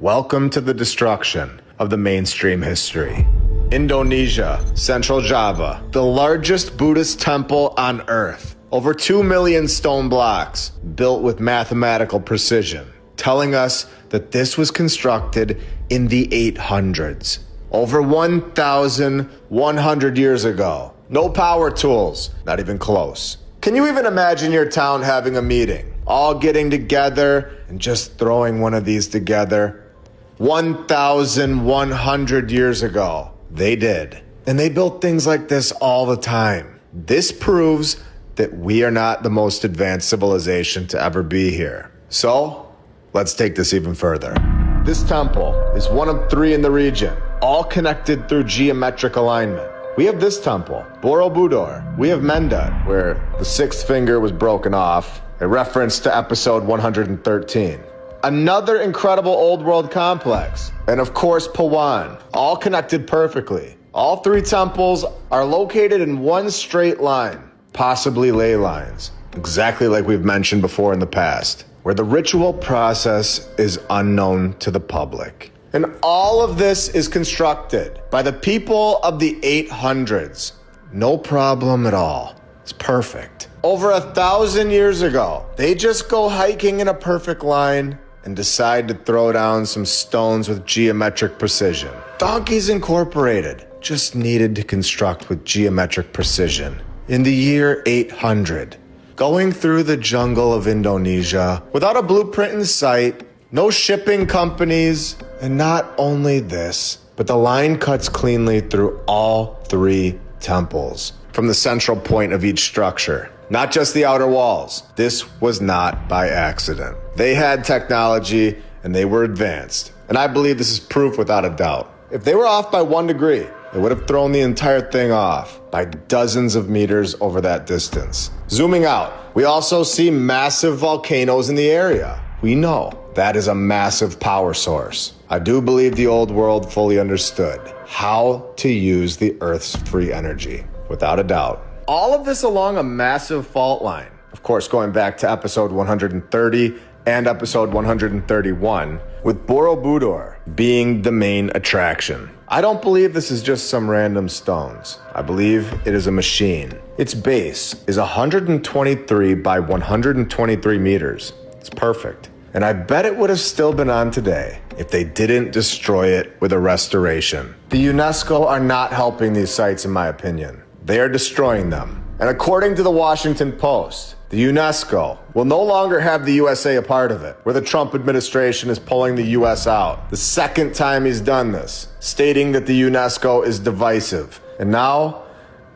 Welcome to the destruction of the mainstream history. Indonesia, Central Java, the largest Buddhist temple on Earth. Over 2 million stone blocks, built with mathematical precision, telling us that this was constructed in the 800s. Over 1,100 years ago. No power tools, not even close. Can you even imagine your town having a meeting, all getting together and just throwing one of these together? 1,100 years ago, they did. And they built things like this all the time. This proves that we are not the most advanced civilization to ever be here. So, let's take this even further. This temple is one of 3 in the region, all connected through geometric alignment. We have this temple, Borobudur. We have Menda, where the 6th finger was broken off, a reference to episode 113. Another incredible old world complex. And of course, Pawan, all connected perfectly. All 3 temples are located in one straight line, possibly ley lines, exactly like we've mentioned before in the past, where the ritual process is unknown to the public. And all of this is constructed by the people of the 800s. No problem at all. It's perfect. Over 1,000 years ago, they just go hiking in a perfect line and decide to throw down some stones with geometric precision. Donkeys Incorporated just needed to construct with geometric precision in the year 800. Going through the jungle of Indonesia without a blueprint in sight, no shipping companies, and not only this, but the line cuts cleanly through all 3 temples from the central point of each structure. Not just the outer walls. This was not by accident. They had technology and they were advanced. And I believe this is proof without a doubt. If they were off by 1 degree, it would have thrown the entire thing off by dozens of meters over that distance. Zooming out, we also see massive volcanoes in the area. We know that is a massive power source. I do believe the old world fully understood how to use the Earth's free energy, without a doubt. All of this along a massive fault line. Of course, going back to episode 130 and episode 131, with Borobudur being the main attraction. I don't believe this is just some random stones. I believe it is a machine. Its base is 123 by 123 meters. It's perfect. And I bet it would have still been on today if they didn't destroy it with a restoration. The UNESCO are not helping these sites, in my opinion. They are destroying them. And according to the Washington Post, the UNESCO will no longer have the USA a part of it, where the Trump administration is pulling the US out. The second time he's done this, stating that the UNESCO is divisive. And now,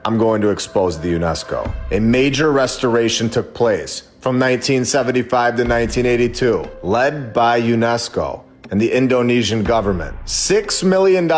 I'm going to expose the UNESCO. A major restoration took place from 1975 to 1982, led by UNESCO and the Indonesian government. $6 million.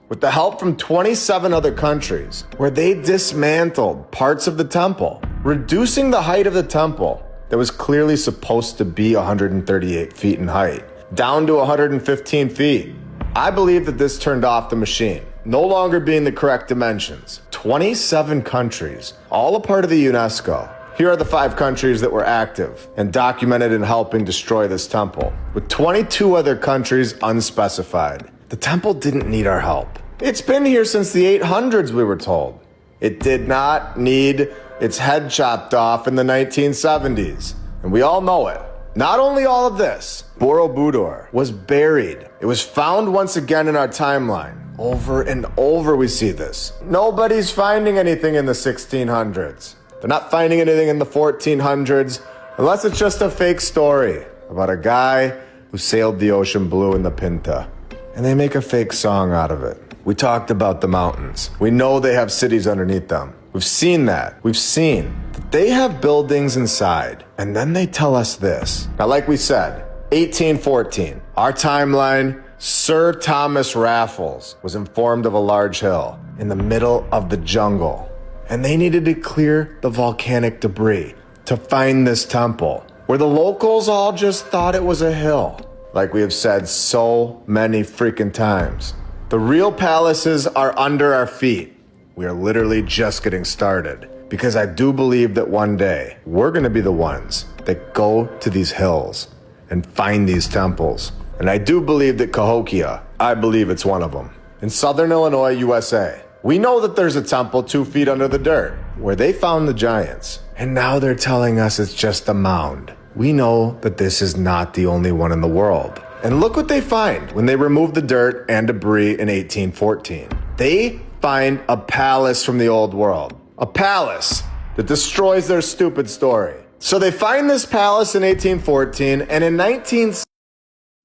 With the help from 27 other countries, where they dismantled parts of the temple, reducing the height of the temple that was clearly supposed to be 138 feet in height, down to 115 feet. I believe that this turned off the machine, no longer being the correct dimensions. 27 countries, all a part of the UNESCO. Here are the 5 countries that were active and documented in helping destroy this temple, with 22 other countries unspecified. The temple didn't need our help. It's been here since the 800s, we were told. It did not need its head chopped off in the 1970s, and we all know it. Not only all of this, Borobudur was buried. It was found once again in our timeline. Over and over we see this. Nobody's finding anything in the 1600s. They're not finding anything in the 1400s, unless it's just a fake story about a guy who sailed the ocean blue in the Pinta. And they make a fake song out of it. We talked about the mountains. We know they have cities underneath them. We've seen that. We've seen that they have buildings inside. And then they tell us this. Now, like we said, 1814, our timeline, Sir Thomas Raffles was informed of a large hill in the middle of the jungle. And they needed to clear the volcanic debris to find this temple, where the locals all just thought it was a hill. Like we have said so many freaking times. The real palaces are under our feet. We are literally just getting started. Because I do believe that one day, we're going to be the ones that go to these hills and find these temples. And I do believe that Cahokia, I believe it's one of them. In southern Illinois, USA, we know that there's a temple 2 feet under the dirt where they found the giants. And now they're telling us it's just a mound. We know that this is not the only one in the world. And look what they find when they remove the dirt and debris in 1814. They find a palace from the old world. A palace that destroys their stupid story. So they find this palace in 1814, and in 1970,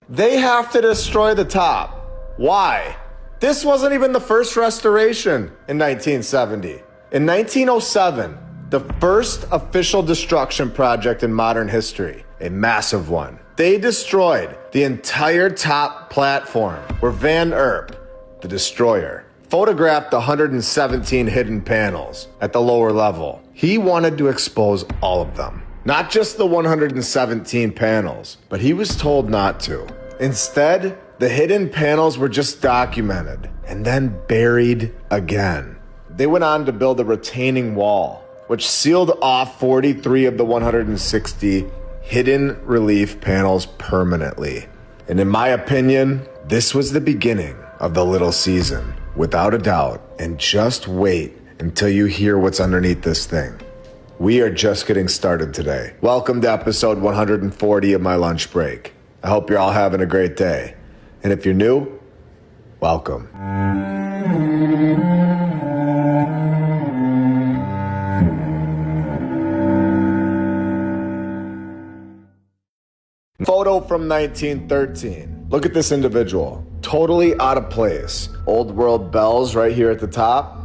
they have to destroy the top. Why? This wasn't even the first restoration in 1970. In 1907, the first official destruction project in modern history, a massive one. They destroyed the entire top platform where Van Erp, the destroyer, photographed the 117 hidden panels at the lower level. He wanted to expose all of them. Not just the 117 panels, but he was told not to. Instead, the hidden panels were just documented and then buried again. They went on to build a retaining wall, which sealed off 43 of the 160 hidden relief panels permanently. And in my opinion, this was the beginning of the little season, without a doubt. And just wait until you hear what's underneath this thing. We are just getting started today. Welcome to episode 140 of my lunch break. I hope you're all having a great day. And if you're new, welcome. Photo from 1913. Look at this individual. Totally out of place. Old world bells right here at the top.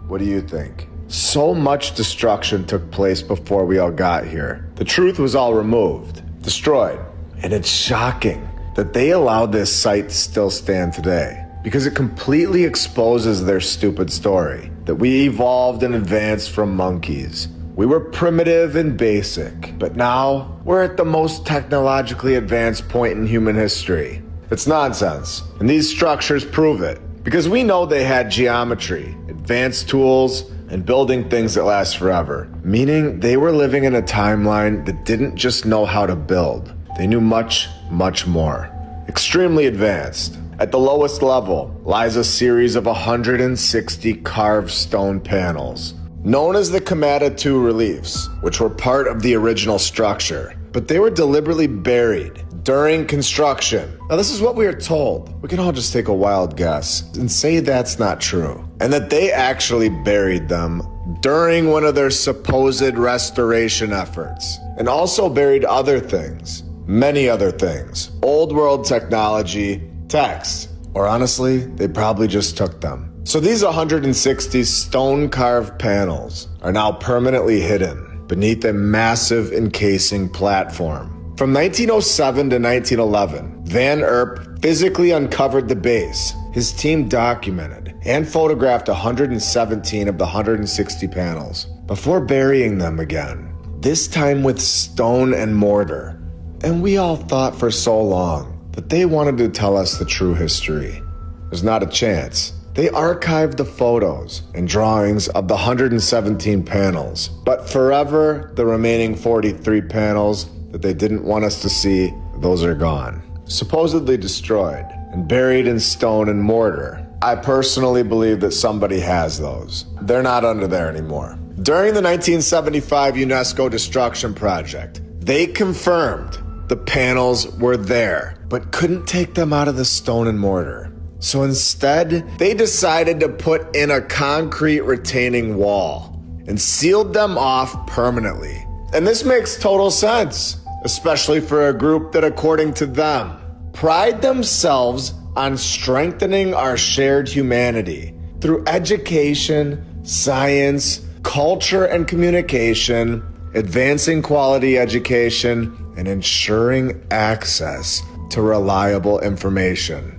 What do you think? So much destruction took place before we all got here. The truth was all removed, destroyed. And it's shocking that they allowed this site to still stand today, because it completely exposes their stupid story, that we evolved and advanced from monkeys. We were primitive and basic, but now we're at the most technologically advanced point in human history. It's nonsense, and these structures prove it, because we know they had geometry, advanced tools, and building things that last forever, meaning they were living in a timeline that didn't just know how to build. They knew much, much more. Extremely advanced. At the lowest level lies a series of 160 carved stone panels, known as the Kamada II reliefs, which were part of the original structure, but they were deliberately buried during construction. Now, this is what we are told. We can all just take a wild guess and say that's not true, and that they actually buried them during one of their supposed restoration efforts, and also buried other things, many other things, old world technology, texts, or honestly, they probably just took them. So these 160 stone-carved panels are now permanently hidden beneath a massive encasing platform. From 1907 to 1911, Van Erp physically uncovered the base. His team documented and photographed 117 of the 160 panels before burying them again, this time with stone and mortar. And we all thought for so long that they wanted to tell us the true history. There's not a chance. They archived the photos and drawings of the 117 panels, but forever the remaining 43 panels that they didn't want us to see, those are gone. Supposedly destroyed and buried in stone and mortar. I personally believe that somebody has those. They're not under there anymore. During the 1975 UNESCO destruction project, they confirmed the panels were there, but couldn't take them out of the stone and mortar. So instead, they decided to put in a concrete retaining wall and sealed them off permanently. And this makes total sense, especially for a group that, according to them, pride themselves on strengthening our shared humanity through education, science, culture, and communication, advancing quality education, and ensuring access to reliable information.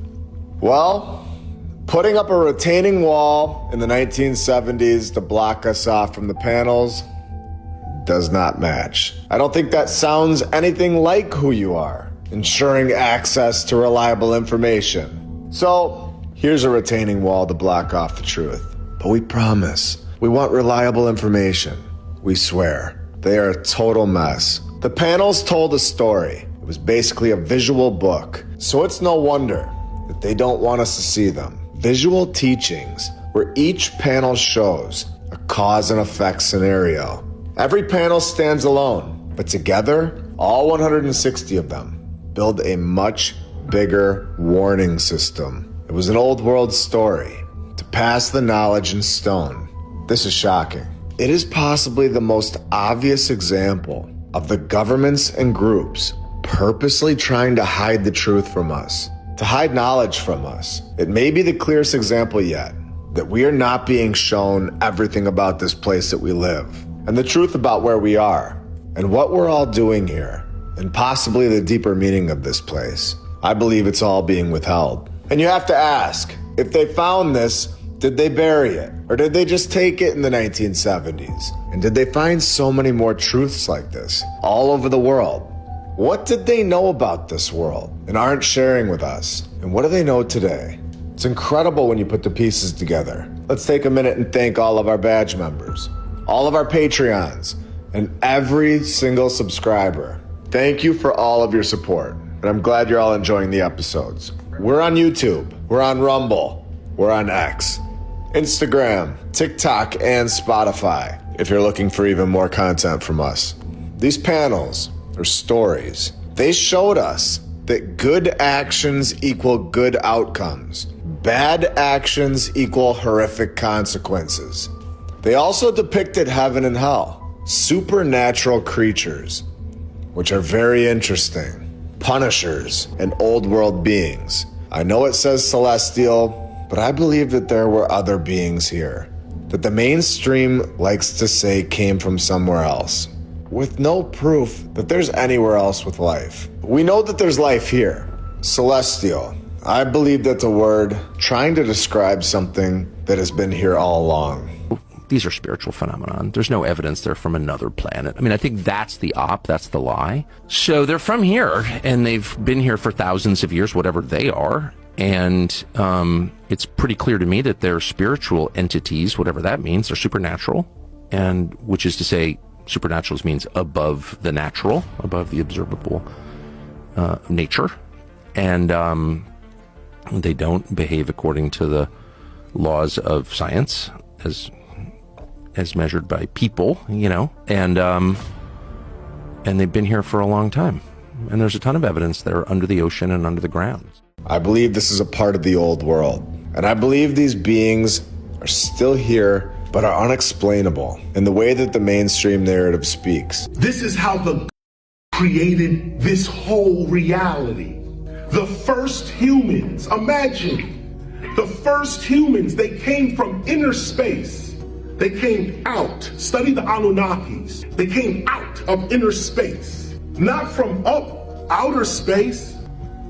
Well, putting up a retaining wall in the 1970s to block us off from the panels does not match. I don't think that sounds anything like who you are, ensuring access to reliable information. So, here's a retaining wall to block off the truth. But we promise, we want reliable information. We swear. They are a total mess. The panels told a story, It was basically a visual book. So it's no wonder that they don't want us to see them. Visual teachings where each panel shows a cause and effect scenario. Every panel stands alone, but together, all 160 of them build a much bigger warning system. It was an old world story to pass the knowledge in stone. This is shocking. It is possibly the most obvious example of the governments and groups purposely trying to hide the truth from us, to hide knowledge from us. It may be the clearest example yet that we are not being shown everything about this place that we live, and the truth about where we are, and what we're all doing here, and possibly the deeper meaning of this place. I believe it's all being withheld. And you have to ask, if they found this, did they bury it? Or did they just take it in the 1970s? And did they find so many more truths like this all over the world? What did they know about this world and aren't sharing with us? And what do they know today? It's incredible when you put the pieces together. Let's take a minute and thank all of our badge members, all of our Patreons, and every single subscriber. Thank you for all of your support, and I'm glad you're all enjoying the episodes. We're on YouTube, we're on Rumble, we're on X, Instagram, TikTok, and Spotify, if you're looking for even more content from us. These panels are stories. They showed us that good actions equal good outcomes. Bad actions equal horrific consequences. They also depicted heaven and hell, supernatural creatures, which are very interesting, punishers, and old world beings. I know it says celestial, but I believe that there were other beings here, that the mainstream likes to say came from somewhere else, with no proof that there's anywhere else with life. We know that there's life here, celestial. I believe that's a word trying to describe something that has been here all along. These are spiritual phenomenon. There's no evidence they're from another planet. I mean, I think that's the that's the lie. So they're from here, and they've been here for thousands of years, whatever they are. And it's pretty clear to me that they're spiritual entities, whatever that means. They're supernatural, and which is to say, supernatural means above the natural, above the observable nature. And they don't behave according to the laws of science as measured by people, you know, and they've been here for a long time. And there's a ton of evidence that are under the ocean and under the ground. I believe this is a part of the old world. And I believe these beings are still here, but are unexplainable in the way that the mainstream narrative speaks. This is how the created this whole reality. The first humans, imagine, the first humans, they came from inner space. They came out. Study the Anunnakis. They came out of inner space. Not from outer space,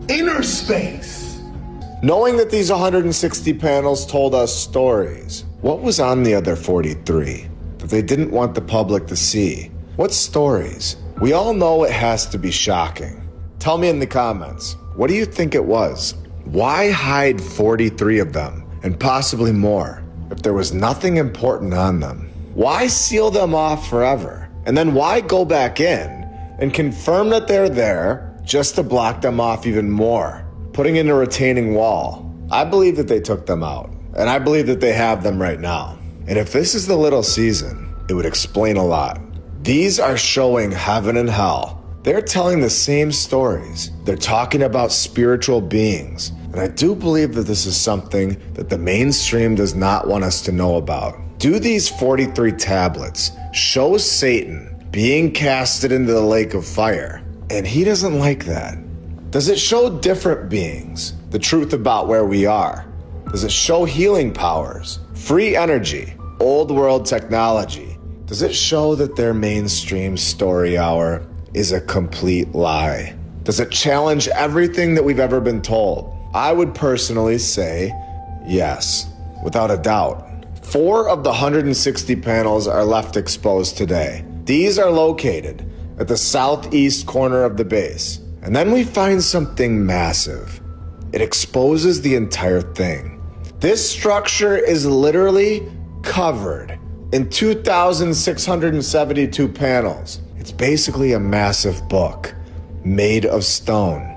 inner space. Knowing that these 160 panels told us stories, what was on the other 43 that they didn't want the public to see? What stories? We all know it has to be shocking. Tell me in the comments, what do you think it was? Why hide 43 of them and possibly more if there was nothing important on them? Why seal them off forever? And then why go back in and confirm that they're there just to block them off even more, putting in a retaining wall? I believe that they took them out, and I believe that they have them right now. And if this is the little season, it would explain a lot. These are showing heaven and hell. They're telling the same stories. They're talking about spiritual beings. And I do believe that this is something that the mainstream does not want us to know about. Do these 43 tablets show Satan being casted into the lake of fire? And he doesn't like that. Does it show different beings the truth about where we are? Does it show healing powers, free energy, old world technology? Does it show that their mainstream story hour is a complete lie? Does it challenge everything that we've ever been told? I would personally say yes, without a doubt. 4 of the 160 panels are left exposed today. These are located at the southeast corner of the base. And then we find something massive. It exposes the entire thing. This structure is literally covered in 2,672 panels. It's basically a massive book. made of stone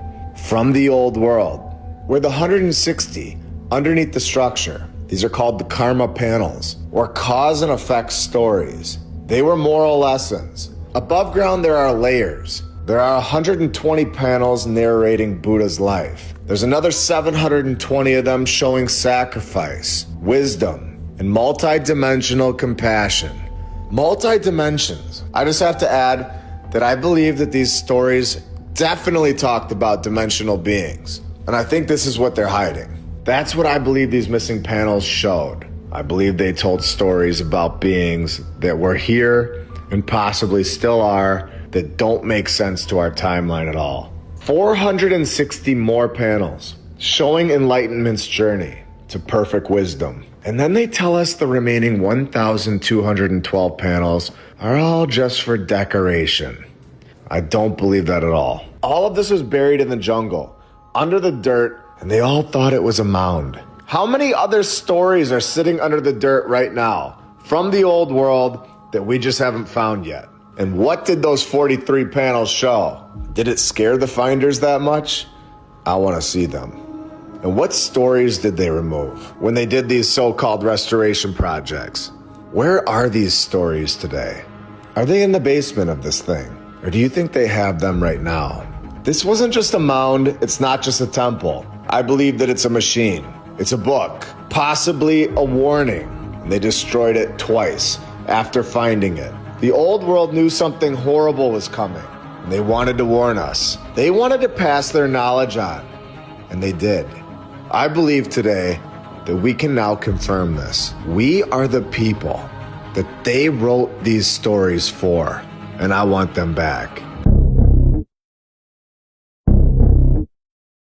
from the old world. We're the 160 underneath the structure. These are called the karma panels, or cause and effect stories. They were moral lessons. Above ground, there are layers. There are 120 panels narrating Buddha's life. There's another 720 of them showing sacrifice, wisdom, and multi-dimensional compassion. Multi-dimensions. I just have to add that I believe that these stories definitely talked about dimensional beings. And I think this is what they're hiding. That's what I believe these missing panels showed. I believe they told stories about beings that were here and possibly still are that don't make sense to our timeline at all. 460 more panels showing enlightenment's journey to perfect wisdom. And then they tell us the remaining 1,212 panels are all just for decoration. I don't believe that at all. All of this was buried in the jungle, under the dirt, and they all thought it was a mound. How many other stories are sitting under the dirt right now from the old world that we just haven't found yet? And what did those 43 panels show? Did it scare the finders that much? I want to see them. And what stories did they remove when they did these so-called restoration projects? Where are these stories today? Are they in the basement of this thing? Or do you think they have them right now? This wasn't just a mound. It's not just a temple. I believe that it's a machine. It's a book, possibly a warning. And they destroyed it twice after finding it. The old world knew something horrible was coming, and they wanted to warn us. They wanted to pass their knowledge on, and they did. I believe today that we can now confirm this. We are the people that they wrote these stories for, and I want them back.